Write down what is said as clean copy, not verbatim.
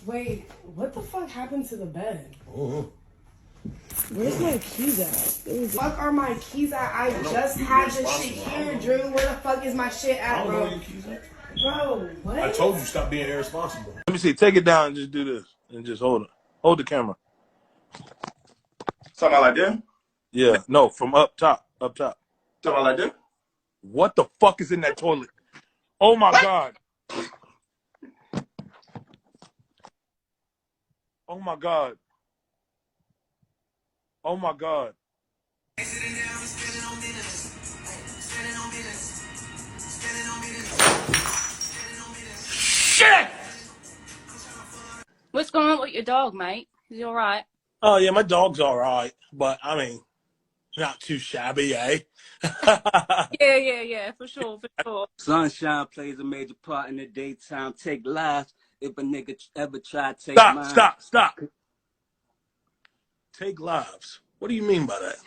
Wait, what the fuck happened to the bed? Oh. Where's my keys at? Fuck are my keys at? I just had this shit here, Drew. Where the fuck is my shit at, I don't know where bro? your keys at. Bro, what? I told you stop being irresponsible. Let me see. Take it down and just do this. And just hold it. Hold the camera. Talking about like that? Yeah. No, from up top. Up top. Talking about like that? What the fuck is in that toilet? Oh my God. Oh my God. Oh my God. Shit! What's going on with your dog, mate? Is he all right? Oh yeah, my dog's all right, but I mean, not too shabby, eh? Yeah, for sure. Sunshine plays a major part in the daytime. Take lives if a nigga ever try to take mine. Stop. Take lives. What do you mean by that?